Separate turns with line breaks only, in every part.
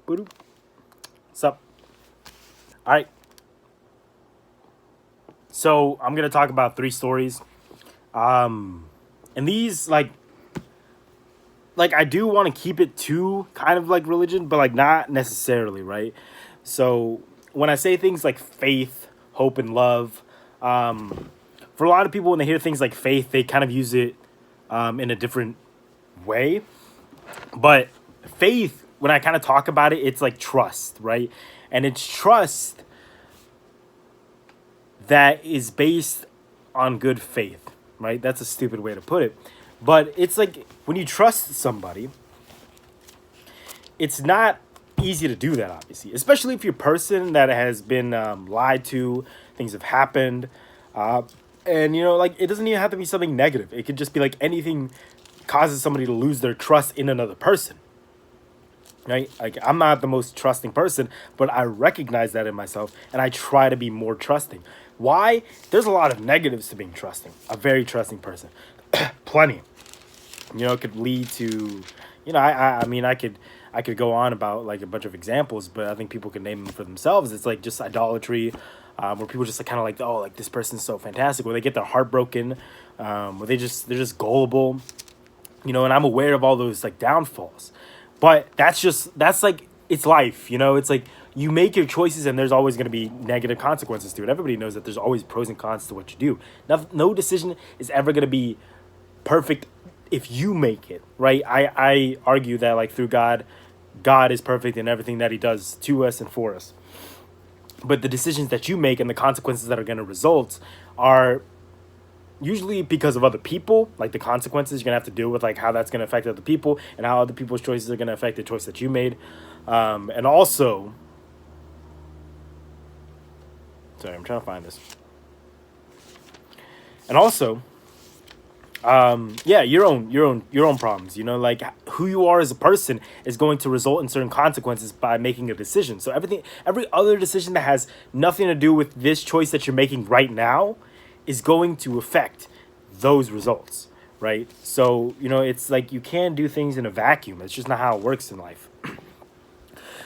Boop. What's up? All right. So I'm gonna talk about three stories. And these like I do want to keep it to kind of like religion, but like not necessarily, right? So when I say things like faith, hope, and love, for a lot of people when they hear things like faith, they kind of use it in a different way. But faith, when I kind of talk about it, it's like trust, right? And it's trust that is based on good faith, right? That's a stupid way to put it. But it's like when you trust somebody, it's not easy to do that, obviously, especially if you're a person that has been lied to, things have happened. And, like, it doesn't even have to be something negative. It could just be like anything causes somebody to lose their trust in another person. Right? Like, I'm not the most trusting person, but I recognize that in myself and I try to be more trusting. Why? There's a lot of negatives to being trusting. A very trusting person. Plenty. It could lead to, I mean, I could go on about like a bunch of examples, but I think people can name them for themselves. It's like just idolatry, where people just like kind of like, oh, like this person's so fantastic, where they get their heart broken, where they're just gullible, and I'm aware of all those like downfalls. But that's like, it's life, it's like you make your choices and there's always going to be negative consequences to it. Everybody knows that there's always pros and cons to what you do. No decision is ever going to be perfect if you make it, right? I argue that like through God is perfect in everything that he does to us and for us. But the decisions that you make and the consequences that are going to result are usually because of other people. Like the consequences you're gonna have to deal with, like how that's gonna affect other people and how other people's choices are gonna affect the choice that you made. And also, sorry, I'm trying to find this. And also, yeah, your own problems. Like who you are as a person is going to result in certain consequences by making a decision. So every other decision that has nothing to do with this choice that you're making right now is going to affect those results, right? So, it's like you can't do things in a vacuum. It's just not how it works in life.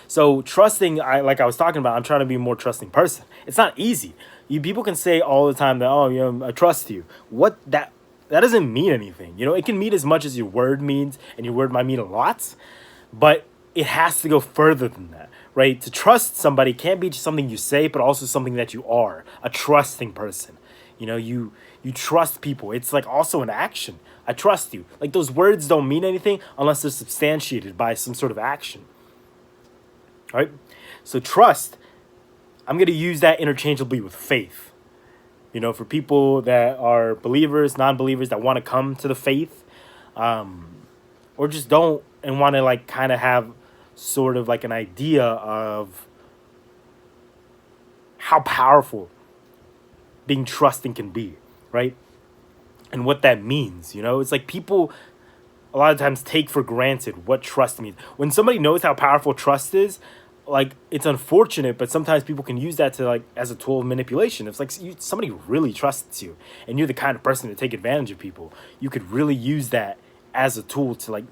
So trusting, like I was talking about, I'm trying to be a more trusting person. It's not easy. People can say all the time that, oh, I trust you. That doesn't mean anything. It can mean as much as your word means, and your word might mean a lot, but it has to go further than that, right? To trust somebody can't be just something you say, but also something that you are, a trusting person. You trust people. It's like also an action. I trust you. Like those words don't mean anything unless they're substantiated by some sort of action. All right? So trust, I'm going to use that interchangeably with faith. For people that are believers, non-believers that want to come to the faith, or just don't and want to like kind of have sort of like an idea of how powerful being trusting can be, right? And what that means, it's like people a lot of times take for granted what trust means. When somebody knows how powerful trust is, like it's unfortunate, but sometimes people can use that to like as a tool of manipulation. It's like somebody really trusts you and you're the kind of person to take advantage of people. You could really use that as a tool to like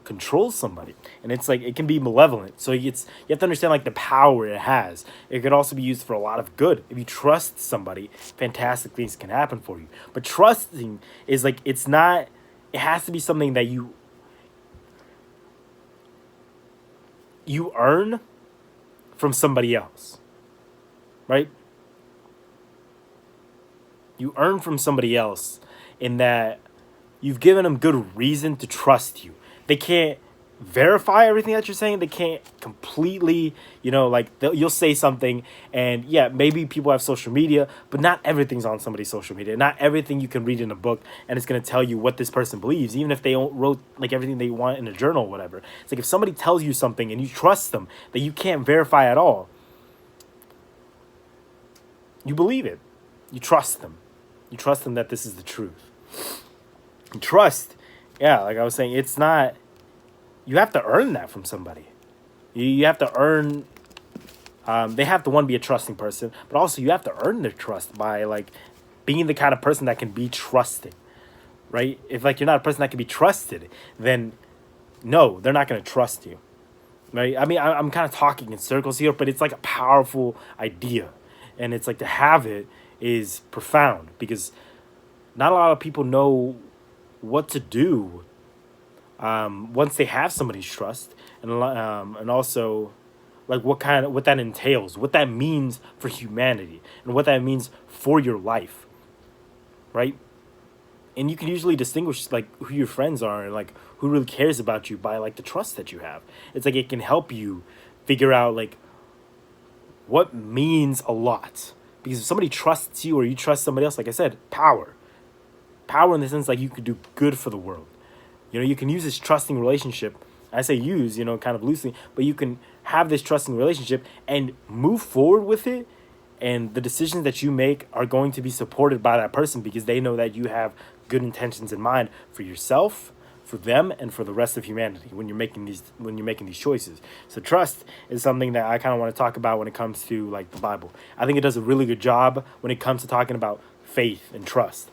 control somebody, and it's like it can be malevolent. So you have to understand like the power it has. It could also be used for a lot of good. If you trust somebody, fantastic things can happen for you. But trusting is like it has to be something that you earn from somebody else, right? You earn from somebody else in that you've given them good reason to trust you. They can't verify everything that you're saying. They can't completely, like you'll say something and yeah, maybe people have social media, but not everything's on somebody's social media. Not everything you can read in a book and it's going to tell you what this person believes, even if they wrote like everything they want in a journal or whatever. It's like if somebody tells you something and you trust them that you can't verify at all, you believe it. You trust them. You trust them that this is the truth. And trust, yeah, like I was saying, it's not, you have to earn that from somebody. You have to earn, they have to, one, be a trusting person, but also you have to earn their trust by like being the kind of person that can be trusted, right? If like you're not a person that can be trusted, then no, they're not going to trust you. right? I mean, I'm kind of talking in circles here, but it's like a powerful idea. And it's like to have it is profound because not a lot of people know what to do once they have somebody's trust, and also like what that entails, what that means for humanity, and what that means for your life, right? And you can usually distinguish like who your friends are and like who really cares about you by like the trust that you have. It's like it can help you figure out like what means a lot. Because if somebody trusts you or you trust somebody else, like I said, power in the sense like you could do good for the world. You know, you can use this trusting relationship. I say use, you know, kind of loosely, but you can have this trusting relationship and move forward with it. And the decisions that you make are going to be supported by that person because they know that you have good intentions in mind for yourself, for them, and for the rest of humanity when you're making these choices. So trust is something that I kind of want to talk about when it comes to like the Bible. I think it does a really good job when it comes to talking about faith and trust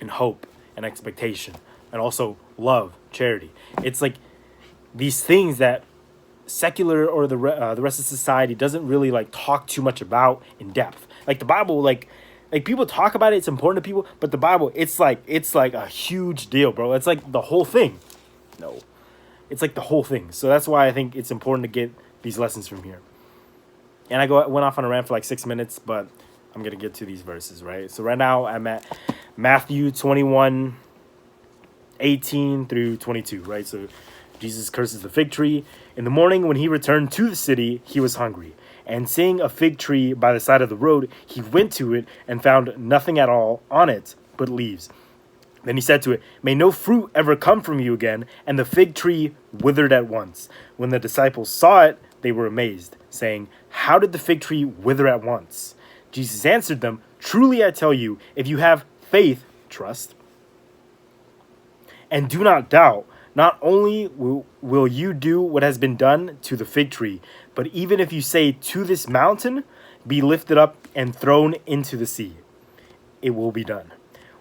and hope and expectation and also love, charity. It's like these things that secular or the rest of society doesn't really like talk too much about in depth. Like the Bible, like people talk about it, it's important to people, but the Bible, it's like a huge deal, bro. It's like the whole thing. No, it's like the whole thing. So that's why I think it's important to get these lessons from here. And went off on a rant for like 6 minutes, but I'm gonna get to these verses, right? So right now I'm at Matthew 21:18 through 22, right? So Jesus curses the fig tree. In the morning, when he returned to the city, he was hungry. And seeing a fig tree by the side of the road, he went to it and found nothing at all on it but leaves. Then he said to it, "May no fruit ever come from you again." And the fig tree withered at once. When the disciples saw it, they were amazed, saying, "How did the fig tree wither at once?" Jesus answered them, "Truly I tell you, if you have faith, trust, and do not doubt, not only will you do what has been done to the fig tree, but even if you say to this mountain, be lifted up and thrown into the sea, it will be done.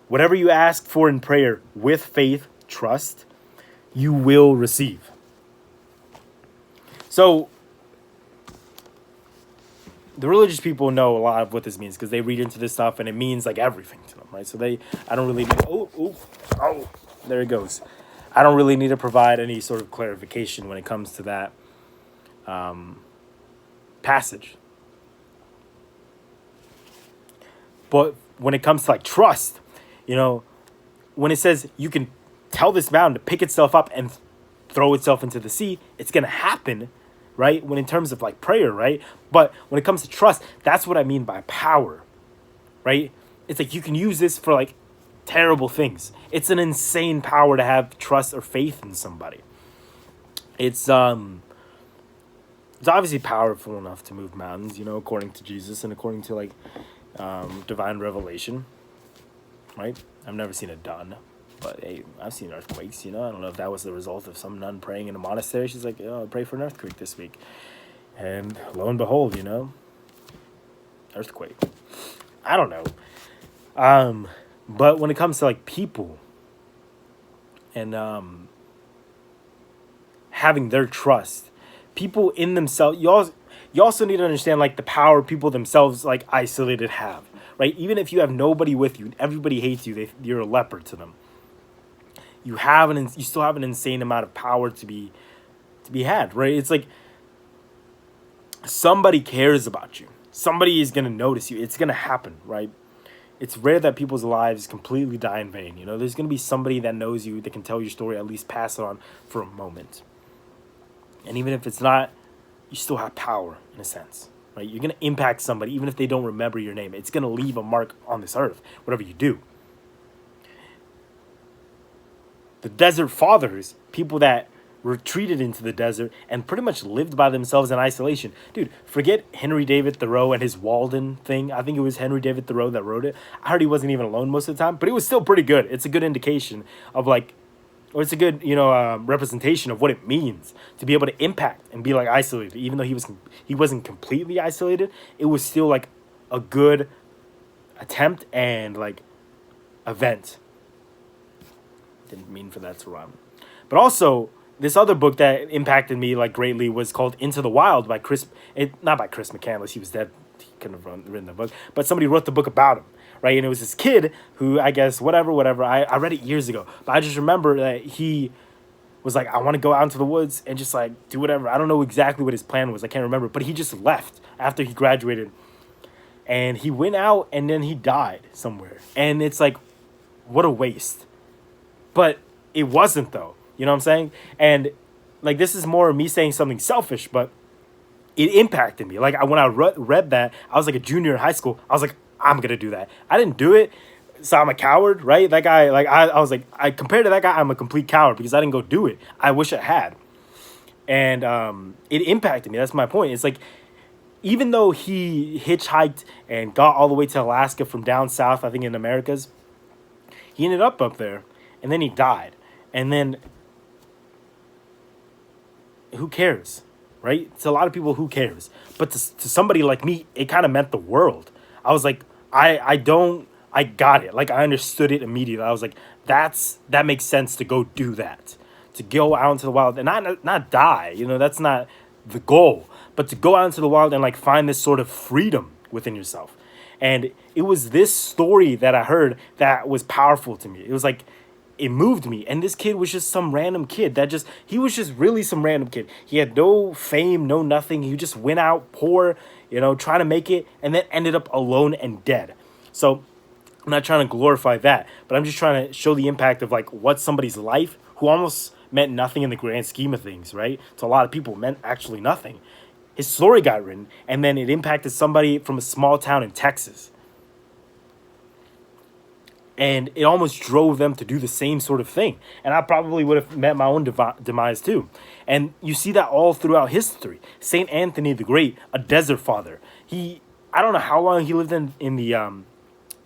Whatever you ask for in prayer with faith, trust, you will receive." So the religious people know a lot of what this means because they read into this stuff and it means like everything to them, right? So I don't really need, there it goes. I don't really need to provide any sort of clarification when it comes to that passage. But when it comes to like trust, you know, when it says you can tell this mountain to pick itself up and throw itself into the sea, it's going to happen, right? When in terms of like prayer, right? But when it comes to trust, that's what I mean by power, right? It's like you can use this for like terrible things. It's an insane power to have trust or faith in somebody. It's obviously powerful enough to move mountains, you know, according to Jesus and according to like divine revelation, right? I've never seen it done, but hey, I've seen earthquakes, you know. I don't know if that was the result of some nun praying in a monastery. She's like, "Oh, pray for an earthquake this week," and lo and behold, you know, earthquake. I don't know. But when it comes to like people and having their trust, people in themselves, you also need to understand like the power people themselves like isolated have, right? Even if you have nobody with you, everybody hates you, you're a leper to them. You still have an insane amount of power to be had, right? It's like somebody cares about you. Somebody is gonna notice you. It's gonna happen, right? It's rare that people's lives completely die in vain. You know, there's going to be somebody that knows you, that can tell your story, at least pass it on for a moment. And even if it's not, you still have power in a sense, right? You're going to impact somebody, even if they don't remember your name. It's going to leave a mark on this earth, whatever you do. The desert fathers, people that retreated into the desert and pretty much lived by themselves in isolation. Dude, forget Henry David Thoreau and his Walden thing. I think it was Henry David Thoreau that wrote it. I heard he wasn't even alone most of the time, but it was still pretty good. It's a good indication of like, or it's a good, you know, representation of what it means to be able to impact and be like isolated. Even though he wasn't completely isolated, it was still like a good attempt and like event. Didn't mean for that to rhyme. But also, this other book that impacted me like greatly was called Into the Wild by not by Chris McCandless. He was dead. He couldn't have written the book, but somebody wrote the book about him, right? And it was this kid who, I guess, whatever. I read it years ago, but I just remember that he was like, I want to go out into the woods and just like do whatever. I don't know exactly what his plan was. I can't remember, but he just left after he graduated, and he went out and then he died somewhere. And it's like, what a waste. But it wasn't, though. You know what I'm saying? And like, this is more me saying something selfish, but it impacted me. Like, when I read that, I was like a junior in high school. I was like, I'm going to do that. I didn't do it, so I'm a coward, right? That guy, like, I was like, compared to that guy, I'm a complete coward because I didn't go do it. I wish I had. And it impacted me. That's my point. It's like, even though he hitchhiked and got all the way to Alaska from down south, I think in Americas, he ended up there, and then he died. And then who cares, right? To a lot of people, who cares? But to somebody like me, it kind of meant the world. I was like, I got it. Like, I understood it immediately. I was like, that makes sense to go do that. To go out into the wild and not die. You know, that's not the goal. But to go out into the wild and like find this sort of freedom within yourself. And it was this story that I heard that was powerful to me. It was like, it moved me. And this kid was just some random kid he was just really some random kid. He had no fame, no nothing. He just went out poor, trying to make it, and then ended up alone and dead. So I'm not trying to glorify that, but I'm just trying to show the impact of like what somebody's life, who almost meant nothing in the grand scheme of things, right? To a lot of people, meant actually nothing. His story got written, and then it impacted somebody from a small town in Texas. And it almost drove them to do the same sort of thing. And I probably would have met my own demise too. And you see that all throughout history. St. Anthony the Great, a desert father. I don't know how long he lived in the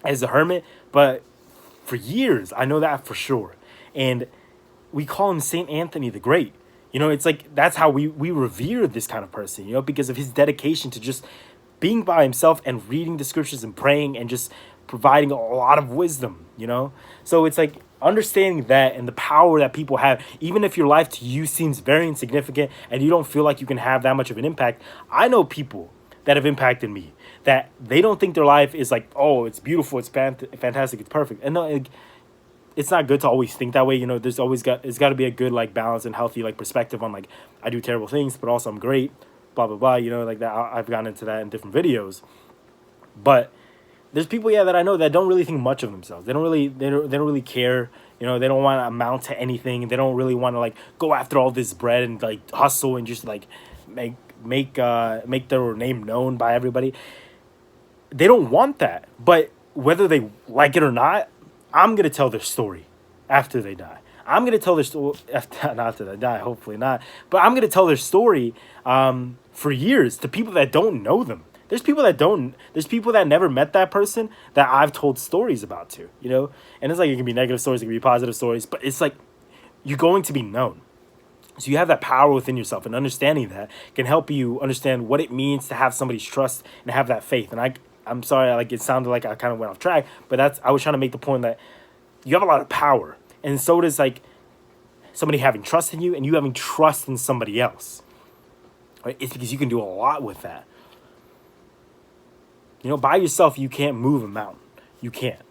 as a hermit, but for years, I know that for sure. And we call him St. Anthony the Great. It's like, that's how we revere this kind of person, because of his dedication to just being by himself and reading the scriptures and praying and just providing a lot of wisdom, So it's like understanding that and the power that people have, even if your life to you seems very insignificant and you don't feel like you can have that much of an impact. I know people that have impacted me that they don't think their life is like, oh, it's beautiful, it's fantastic, it's perfect. And no, it's not good to always think that way. There's always it's got to be a good like balance and healthy like perspective on like, I do terrible things, but also I'm great, blah, blah, blah, like that. I've gotten into that in different videos. But there's people, that I know that don't really think much of themselves. They don't really care. They don't want to amount to anything. They don't really want to like go after all this bread and like hustle and just like make their name known by everybody. They don't want that. But whether they like it or not, I'm gonna tell their story after they die. I'm gonna tell their story not after they die, hopefully not. But I'm gonna tell their story for years to people that don't know them. There's people that never met that person that I've told stories about too, And it's like, it can be negative stories, it can be positive stories, but it's like, you're going to be known. So you have that power within yourself, and understanding that can help you understand what it means to have somebody's trust and have that faith. And I'm sorry, like, it sounded like I kind of went off track, but I was trying to make the point that you have a lot of power. And so does like somebody having trust in you and you having trust in somebody else. Right? It's because you can do a lot with that. By yourself, you can't move a mountain. You can't.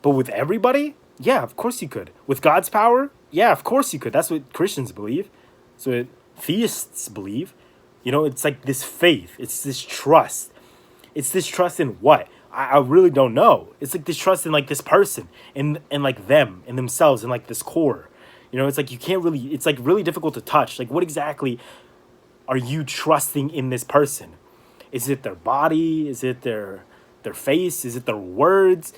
But with everybody, yeah, of course you could. With God's power, yeah, of course you could. That's what Christians believe. That's what theists believe. It's like this faith. It's this trust. It's this trust in what? I really don't know. It's like this trust in like this person and like them and themselves and like this core. It's like you can't really, it's like really difficult to touch. Like, what exactly are you trusting in this person? Is it their body? Is it their face? Is it their words?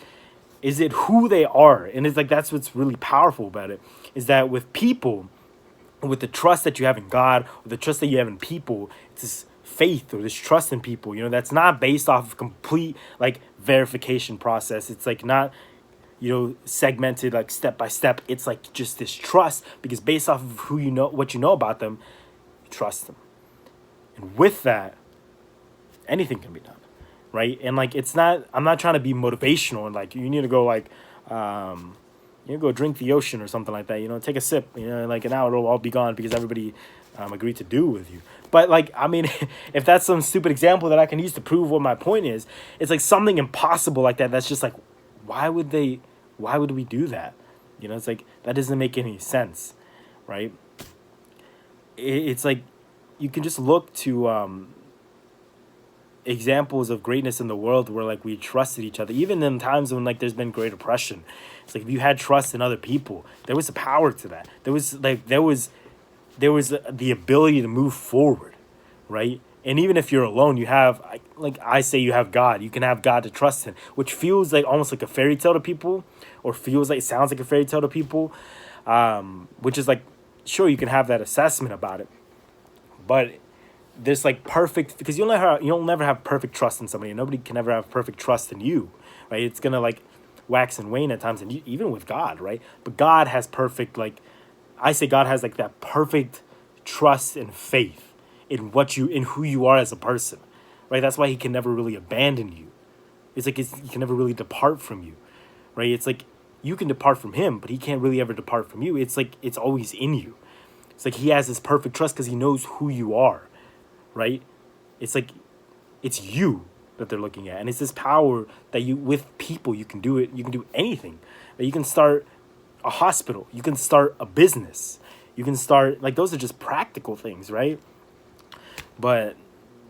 Is it who they are? And it's like, that's what's really powerful about it, is that with people, with the trust that you have in God, or the trust that you have in people, it's this faith or this trust in people, that's not based off of complete like verification process. It's like not, segmented like step by step. It's like just this trust, because based off of who what you know about them, you trust them. And with that, anything can be done, right? And like, I'm not trying to be motivational and like, you need to go like, go drink the ocean or something like that. Take a sip. Like an hour it'll all be gone because everybody agreed to do with you. But like, I mean, if that's some stupid example that I can use to prove what my point is, it's like something impossible like that. That's just like, why would they? Why would we do that? It's like that doesn't make any sense, right? It's like you can just look to examples of greatness in the world where like we trusted each other, even in times when like there's been great oppression. It's like if you had trust in other people, there was a power to that. There was the ability to move forward, right? And even if you're alone, you have, like I say, you have God. You can have God to trust in, which feels like almost like a fairy tale to people, or sounds like a fairy tale to people, which is like, sure, you can have that assessment about it, but there's like perfect, because you'll never have perfect trust in somebody, and nobody can ever have perfect trust in you, right? It's gonna like wax and wane at times, and even with God, right? But God has perfect, like I say, God has like that perfect trust and faith in who you are as a person, right? That's why he can never really abandon you. It's like he can never really depart from you, right? It's like you can depart from him, but he can't really ever depart from you. It's like it's always in you. It's like he has this perfect trust because he knows who you are, right? It's like it's you that they're looking at, and it's this power that with people you can do it. You can do anything. You can start a hospital. You can start a business. You can start, like, those are just practical things, right? But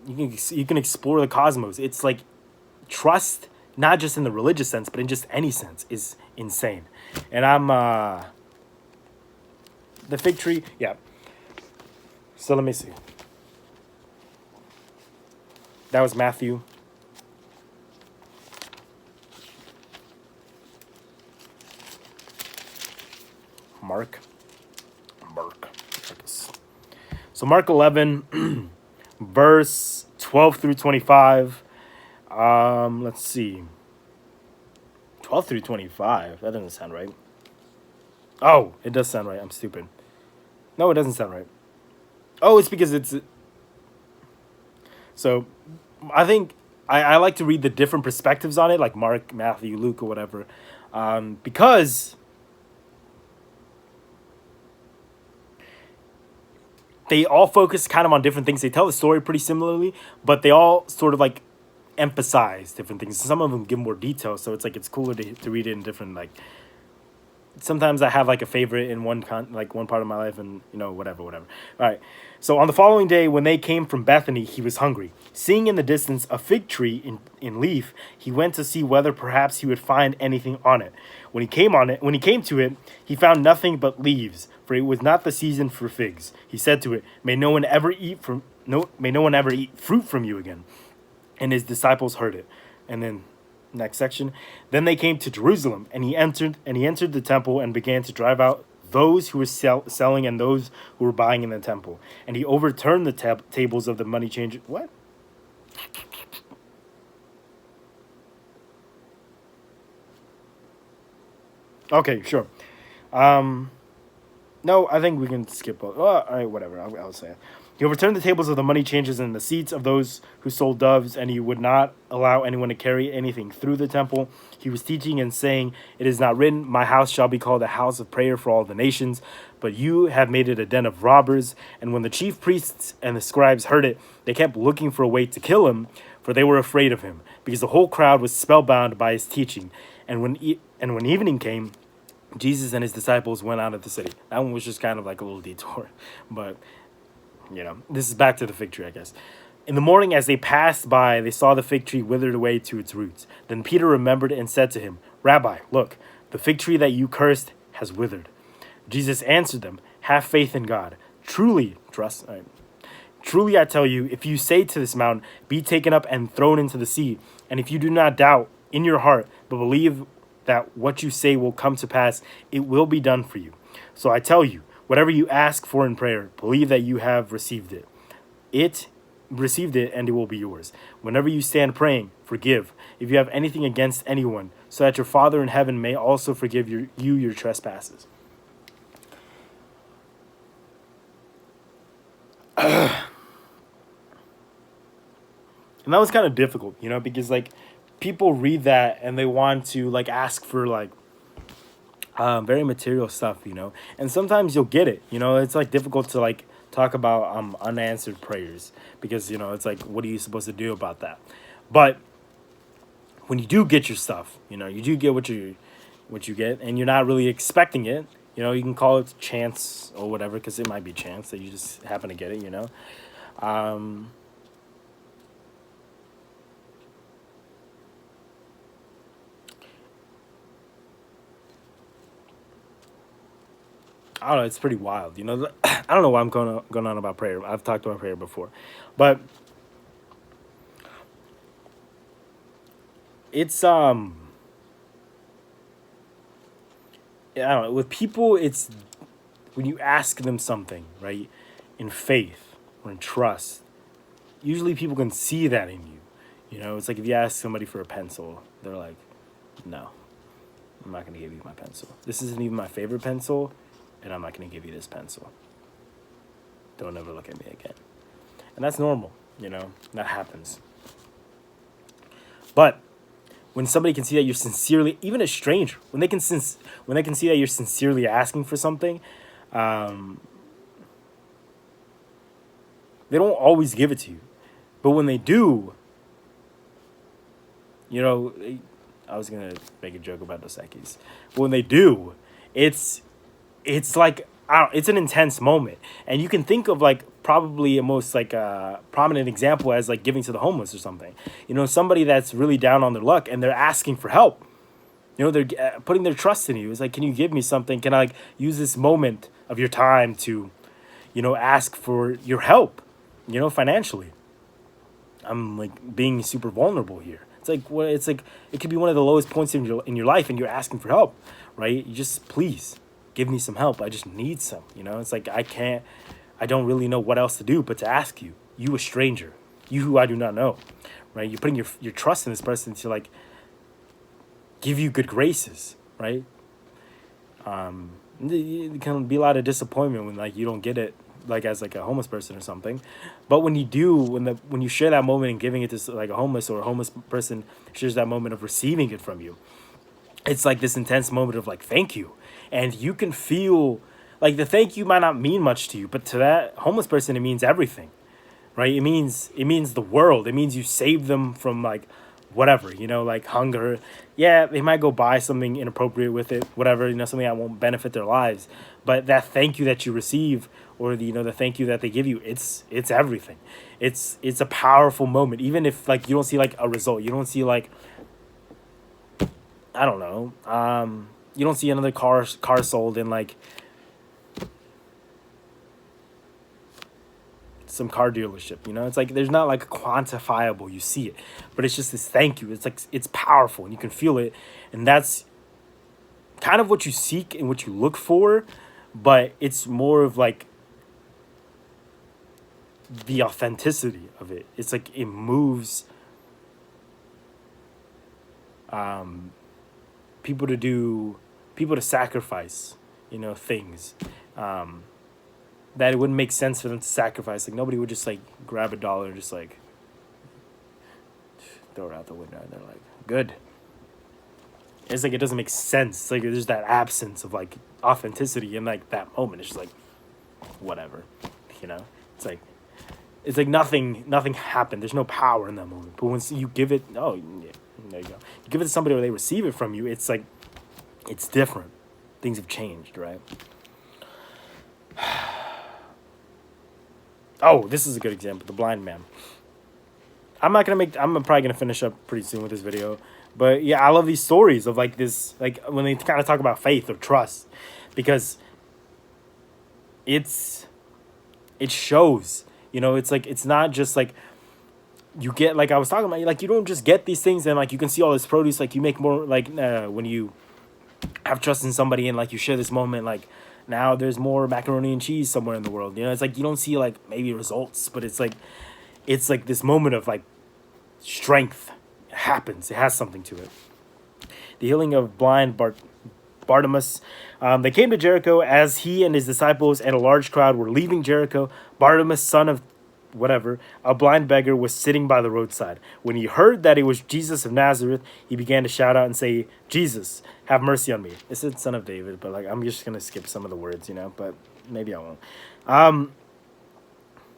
you can explore the cosmos. It's like trust, not just in the religious sense, but in just any sense, is insane. And I'm the fig tree, yeah. So let me see. That was Matthew. Mark. So Mark 11, verse 12 through 25. Let's see. 12 through 25. That doesn't sound right. Oh, it does sound right. I'm stupid. No, it doesn't sound right. Oh, it's because it's... So, I think I like to read the different perspectives on it, like Mark, Matthew, Luke, or whatever. Because they all focus kind of on different things. They tell the story pretty similarly, but they all sort of like emphasize different things. Some of them give more detail, so it's like it's cooler to read it in different, like, sometimes I have like a favorite in one part of my life, and whatever. All right. So on the following day, when they came from Bethany, he was hungry. Seeing in the distance a fig tree in leaf, he went to see whether perhaps he would find anything on it. When he came to it, he found nothing but leaves, for it was not the season for figs. He said to it, "May no one ever eat fruit from you again." And his disciples heard it. And then next section. Then they came to Jerusalem, and he entered the temple and began to drive out those who were selling and those who were buying in the temple. And he overturned the tables of the money changers. What? Okay, sure. No, I think we can skip. All right, whatever. I'll say it. He overturned the tables of the money changers and the seats of those who sold doves, and he would not allow anyone to carry anything through the temple. He was teaching and saying, "It is not written, 'My house shall be called a house of prayer for all the nations,' but you have made it a den of robbers." And when the chief priests and the scribes heard it, they kept looking for a way to kill him, for they were afraid of him, because the whole crowd was spellbound by his teaching. And when evening came, Jesus and his disciples went out of the city. That one was just kind of like a little detour, but this is back to the fig tree, I guess. In the morning, as they passed by, they saw the fig tree withered away to its roots. Then Peter remembered and said to him, "Rabbi, look, the fig tree that you cursed has withered." Jesus answered them, "Have faith in God. Truly, truly I tell you, if you say to this mountain, 'Be taken up and thrown into the sea,' and if you do not doubt in your heart, but believe that what you say will come to pass, it will be done for you. So I tell you, whatever you ask for in prayer, believe that you have received it. And it will be yours. Whenever you stand praying, forgive if you have anything against anyone, so that your Father in heaven may also forgive your trespasses." And that was kind of difficult, because like people read that and they want to like ask for like, very material stuff, and sometimes you'll get it. It's like difficult to like talk about unanswered prayers because it's like, what are you supposed to do about that? But when you do get your stuff, you do get what you get, and you're not really expecting it. You can call it chance or whatever, because it might be chance that you just happen to get it. I don't know. It's pretty wild. I don't know why I'm going on about prayer. I've talked about prayer before, but it's I don't know. With people, it's when you ask them something, right, in faith or in trust. Usually, people can see that in you. It's like if you ask somebody for a pencil, they're like, "No, I'm not gonna give you my pencil. This isn't even my favorite pencil, and I'm not gonna give you this pencil. Don't ever look at me again." And that's normal. That happens. But when somebody can see that you're sincerely, even a stranger, when they can see that you're sincerely asking for something, they don't always give it to you, but when they do, I was gonna make a joke about Dos Equis, but when they do, it's like, it's an intense moment, and you can think of like probably a most like prominent example as like giving to the homeless or something. Somebody that's really down on their luck and they're asking for help. They're putting their trust in you. It's like, can you give me something? Can I like use this moment of your time to, ask for your help, financially? I'm like being super vulnerable here. It's like it could be one of the lowest points in your life, and you're asking for help, right? You just, please give me some help. I just need some. It's like I don't really know what else to do but to ask you, a stranger, you who I do not know, right? You're putting your trust in this person to like give you good graces, right? It can be a lot of disappointment when like you don't get it, like as like a homeless person or something. But when you do, when you share that moment and giving it to like a homeless, or a homeless person shares that moment of receiving it from you, it's like this intense moment of like, thank you. And you can feel like the thank you might not mean much to you, but to that homeless person, it means everything, right? It means the world. It means you saved them from like whatever, like hunger. Yeah, they might go buy something inappropriate with it, whatever, something that won't benefit their lives. But that thank you that you receive, or the thank you that they give you, it's everything. It's a powerful moment, even if like you don't see like a result. You don't see like, I don't know, you don't see another car sold in like some car dealership. It's like there's not like quantifiable, you see it, but it's just this thank you. It's like, it's powerful and you can feel it, and that's kind of what you seek and what you look for. But it's more of like the authenticity of it. It's like it moves people to sacrifice, things that it wouldn't make sense for them to sacrifice. Like nobody would just like grab $1 and just like throw it out the window, and they're like, good. It's like it doesn't make sense. It's like there's that absence of like authenticity in like that moment. It's just like whatever, It's like nothing happened. There's no power in that moment. But once you give it, oh yeah, there you go. You give it to somebody or they receive it from you. It's like it's different. Things have changed, right? Oh, this is a good example. The blind man. I'm probably gonna finish up pretty soon with this video. But yeah, I love these stories of like this, like when they kind of talk about faith or trust, because it shows, it's like, it's not just like you get, like I was talking about, like you don't just get these things and like you can see all this produce, like you make more, like when you have trust in somebody and like you share this moment, like now there's more macaroni and cheese somewhere in the world, it's like you don't see like maybe results, but it's like this moment of like strength. It happens. It has something to it. The healing of blind Bartimaeus. They came to Jericho as he and his disciples and a large crowd were leaving Jericho. Bartimaeus, son of whatever, a blind beggar was sitting by the roadside. When he heard that it was Jesus of Nazareth, he began to shout out and say, Jesus, have mercy on me. It said son of David, but like I'm just going to skip some of the words, but maybe I won't.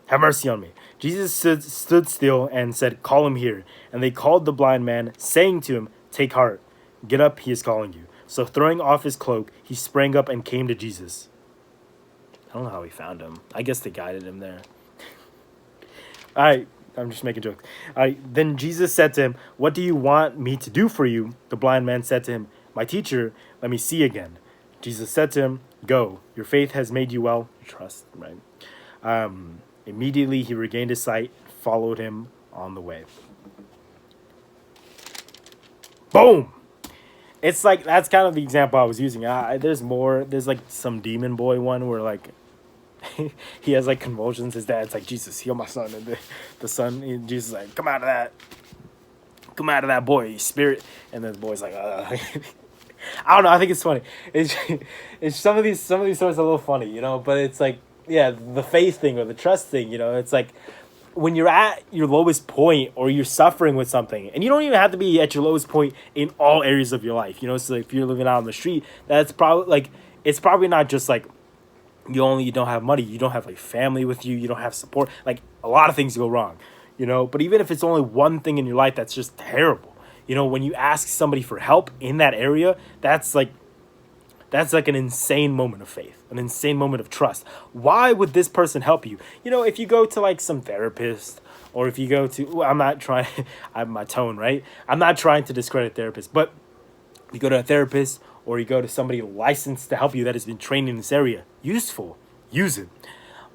Have mercy on me. Jesus stood still and said, call him here. And they called the blind man, saying to him, take heart, get up, he is calling you. So throwing off his cloak, he sprang up and came to Jesus. I don't know how he found him. I guess they guided him there. I'm just making jokes. Then Jesus said to him, what do you want me to do for you? The blind man said to him, my teacher, let me see again. Jesus said to him, go, your faith has made you well. Trust, right? Immediately he regained his sight, followed him on the way. Boom! It's like, that's kind of the example I was using. There's more. There's like some demon boy one where like he has like convulsions. His dad's like, Jesus, heal my son. And the son, Jesus is like, come out of that boy, spirit. And then the boy's like, I don't know. I think it's funny. It's some of these stories are a little funny, but it's like, yeah, the faith thing or the trust thing, it's like when you're at your lowest point or you're suffering with something, and you don't even have to be at your lowest point in all areas of your life, so if you're living out on the street, that's probably like, it's probably not just like you don't have money, you don't have like family with you, you don't have support, like a lot of things go wrong, but even if it's only one thing in your life that's just terrible, when you ask somebody for help in that area, that's like an insane moment of faith, an insane moment of trust. Why would this person help you? If you go to like some therapist, or if you go to, I'm not trying, I have my tone, right? I'm not trying to discredit therapists, but you go to a therapist or you go to somebody licensed to help you that has been trained in this area, useful, use it.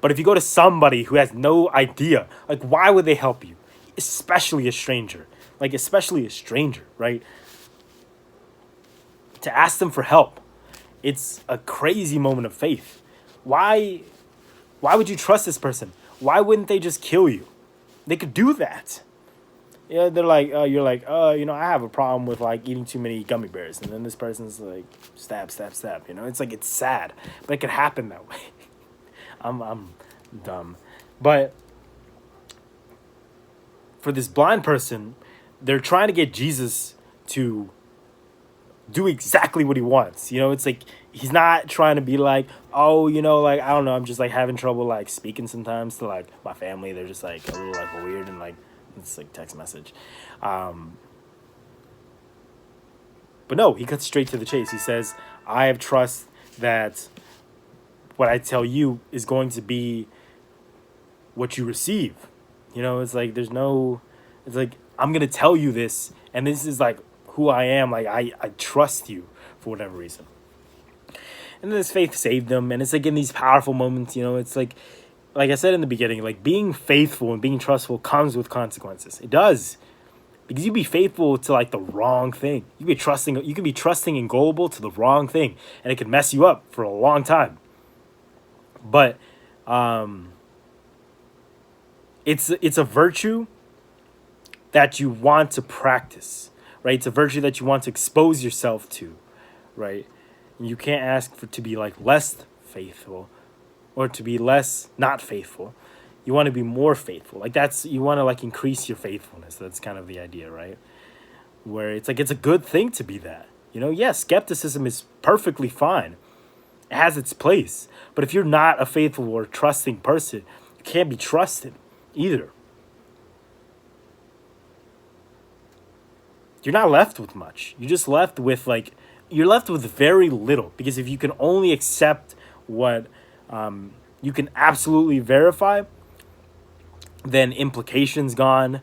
But if you go to somebody who has no idea, like why would they help you? Especially a stranger, right? To ask them for help. It's a crazy moment of faith. Why would you trust this person? Why wouldn't they just kill you? They could do that. Yeah, they're like, you're like, I have a problem with like eating too many gummy bears, and then this person's like, stab. It's like, it's sad, but it could happen that way. I'm dumb, but for this blind person, they're trying to get Jesus to do exactly what he wants. It's like he's not trying to be like, oh, like I don't know, I'm just like having trouble like speaking sometimes to like my family. They're just like a little like weird and like it's like text message. But no, he cuts straight to the chase. He says, I have trust that what I tell you is going to be what you receive. It's like it's like I'm gonna tell you this, and this is like who I am. Like I trust you for whatever reason. And then his faith saved them, and it's like in these powerful moments, it's like I said in the beginning, like being faithful and being trustful comes with consequences. It does. Because you be faithful to like the wrong thing. You can be trusting and gullible to the wrong thing, and it can mess you up for a long time. But it's a virtue that you want to practice, right? It's a virtue that you want to expose yourself to, right? You can't ask to be like less faithful or to be less not faithful. You want to be more faithful. Like you want to like increase your faithfulness. That's kind of the idea, right? Where it's like, it's a good thing to be that, yes, skepticism is perfectly fine. It has its place. But if you're not a faithful or trusting person, you can't be trusted either. You're not left with much. You're just left with you're left with very little, because if you can only accept what you can absolutely verify, then implications gone,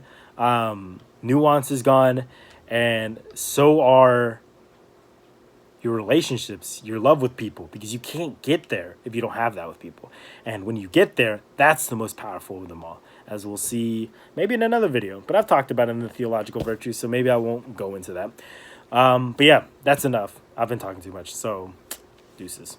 nuance is gone, and so are your relationships, your love with people, because you can't get there if you don't have that with people. And when you get there, that's the most powerful of them all, as we'll see maybe in another video. But I've talked about it in the theological virtues, so maybe I won't go into that. But yeah, that's enough. I've been talking too much, so deuces.